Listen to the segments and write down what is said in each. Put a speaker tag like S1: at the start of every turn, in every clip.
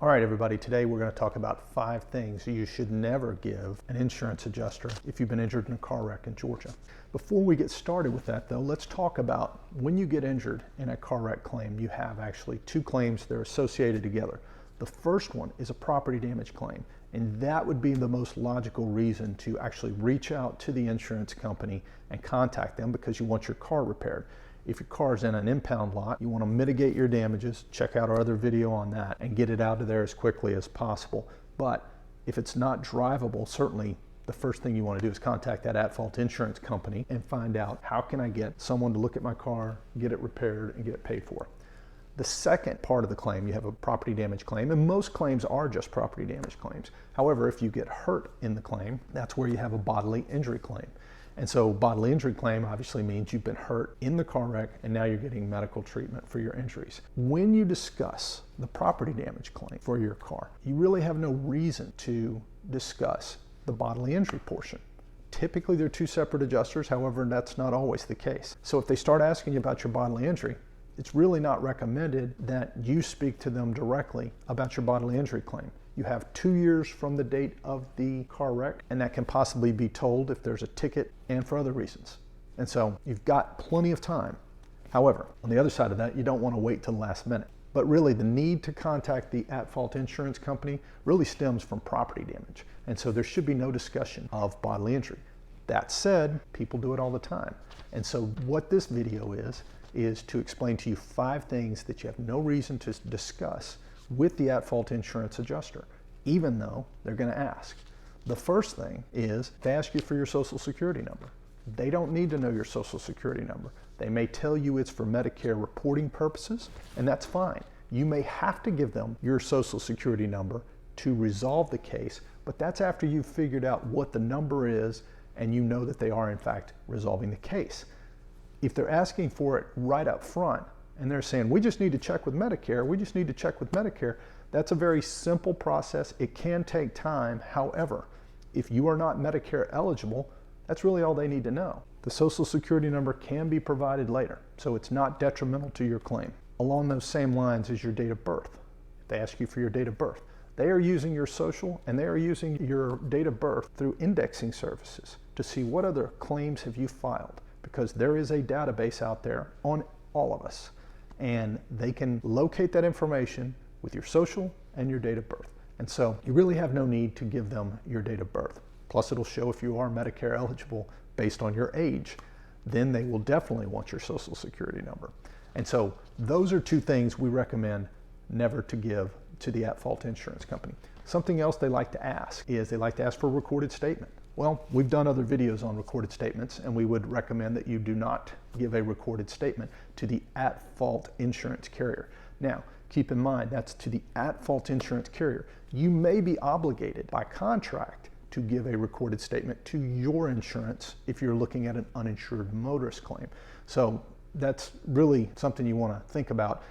S1: All right, everybody, today we're going to talk about 5 things you should never give an insurance adjuster if you've been injured in a car wreck in Georgia. Before we get started with that, though, let's talk about when you get injured in a car wreck claim. You have actually 2 claims that are associated together. The first one is a property damage claim, and that would be the most logical reason to actually reach out to the insurance company and contact them because you want your car repaired. If your car's in an impound lot, you want to mitigate your damages, check out our other video on that, and get it out of there as quickly as possible. But if it's not drivable, certainly the first thing you want to do is contact that at-fault insurance company and find out, how can I get someone to look at my car, get it repaired, and get it paid for. The second part of the claim, you have a property damage claim, and most claims are just property damage claims. However, if you get hurt in the claim, that's where you have a bodily injury claim. And so bodily injury claim obviously means you've been hurt in the car wreck and now you're getting medical treatment for your injuries. When you discuss the property damage claim for your car, you really have no reason to discuss the bodily injury portion. Typically they're 2 separate adjusters, however, that's not always the case. So if they start asking you about your bodily injury, it's really not recommended that you speak to them directly about your bodily injury claim. You have 2 years from the date of the car wreck, and that can possibly be told if there's a ticket and for other reasons. And so you've got plenty of time. However, on the other side of that, you don't want to wait till the last minute. But really, the need to contact the at-fault insurance company really stems from property damage. And so there should be no discussion of bodily injury. That said, people do it all the time. And so what this video is to explain to you 5 things that you have no reason to discuss with the at-fault insurance adjuster, even though they're going to ask. The first thing is they ask you for your social security number. They don't need to know your social security number. They may tell you it's for Medicare reporting purposes, and that's fine. You may have to give them your social security number to resolve the case, but that's after you've figured out what the number is and you know that they are in fact resolving the case. If they're asking for it right up front, and they're saying, we just need to check with Medicare, that's a very simple process. It can take time. However, if you are not Medicare eligible, that's really all they need to know. The social security number can be provided later, so it's not detrimental to your claim. Along those same lines is your date of birth. If they ask you for your date of birth, they are using your social and they are using your date of birth through indexing services to see what other claims have you filed, because there is a database out there on all of us. And they can locate that information with your social and your date of birth. And so you really have no need to give them your date of birth. Plus it'll show if you are Medicare eligible based on your age. Then they will definitely want your social security number. And so those are 2 things we recommend never to give to the at-fault insurance company. Something else they like to ask is they like to ask for a recorded statement. Well, we've done other videos on recorded statements, and we would recommend that you do not give a recorded statement to the at-fault insurance carrier. Now, keep in mind, that's to the at-fault insurance carrier. You may be obligated by contract to give a recorded statement to your insurance if you're looking at an uninsured motorist claim. So that's really something you want to think about.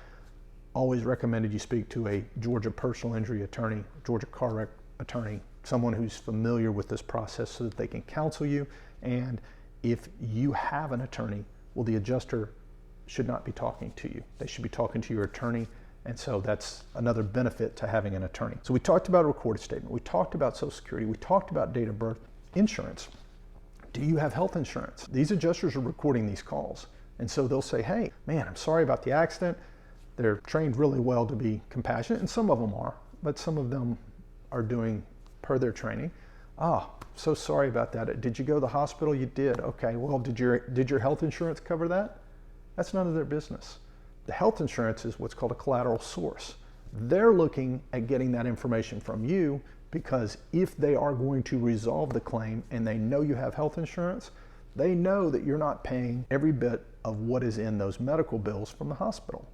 S1: Always recommended you speak to a Georgia personal injury attorney, Georgia car wreck attorney, someone who's familiar with this process so that they can counsel you. And if you have an attorney, well, the adjuster should not be talking to you. They should be talking to your attorney. And so that's another benefit to having an attorney. So we talked about a recorded statement. We talked about Social Security. We talked about date of birth. Insurance. Do you have health insurance? These adjusters are recording these calls. And so they'll say, hey, man, I'm sorry about the accident. They're trained really well to be compassionate, and some of them are, but some of them are doing per their training. So sorry about that. Did you go to the hospital? You did. Okay, well, did your health insurance cover that? That's none of their business. The health insurance is what's called a collateral source. They're looking at getting that information from you because if they are going to resolve the claim and they know you have health insurance, they know that you're not paying every bit of what is in those medical bills from the hospital.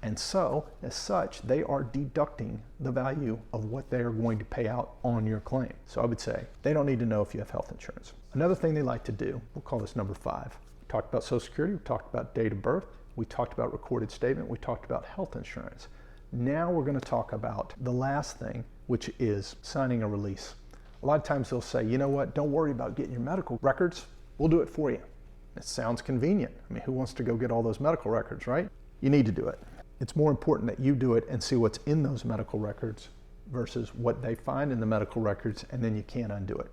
S1: And so, as such, they are deducting the value of what they are going to pay out on your claim. So I would say they don't need to know if you have health insurance. Another thing they like to do, we'll call this number 5. We talked about Social Security, we talked about date of birth, we talked about recorded statement, we talked about health insurance. Now we're going to talk about the last thing, which is signing a release. A lot of times they'll say, you know what, don't worry about getting your medical records, we'll do it for you. It sounds convenient. I mean, who wants to go get all those medical records, right? You need to do it. It's more important that you do it and see what's in those medical records versus what they find in the medical records, and then you can't undo it.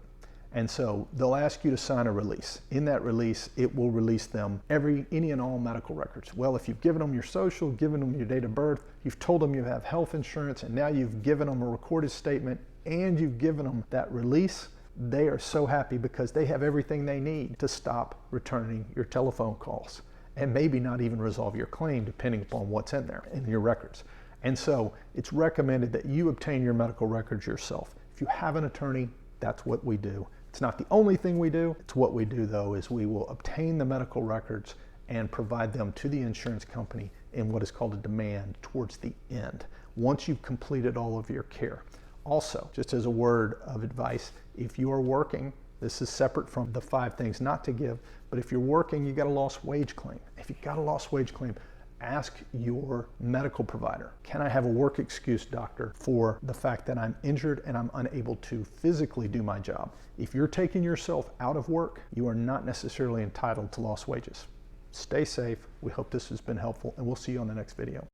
S1: And so they'll ask you to sign a release. In that release, it will release them any and all medical records. Well, if you've given them your social, given them your date of birth, you've told them you have health insurance, and now you've given them a recorded statement, and you've given them that release, they are so happy because they have everything they need to stop returning your telephone calls and maybe not even resolve your claim depending upon what's in there in your records. And so it's recommended that you obtain your medical records yourself. If you have an attorney, that's what we do. It's not the only thing we do. It's what we do, though, is we will obtain the medical records and provide them to the insurance company in what is called a demand towards the end, once you've completed all of your care. Also, just as a word of advice, if you are working, this is separate from the 5 things not to give, but if you're working, you got a lost wage claim. If you've got a lost wage claim, ask your medical provider, can I have a work excuse, doctor, for the fact that I'm injured and I'm unable to physically do my job? If you're taking yourself out of work, you are not necessarily entitled to lost wages. Stay safe. We hope this has been helpful, and we'll see you on the next video.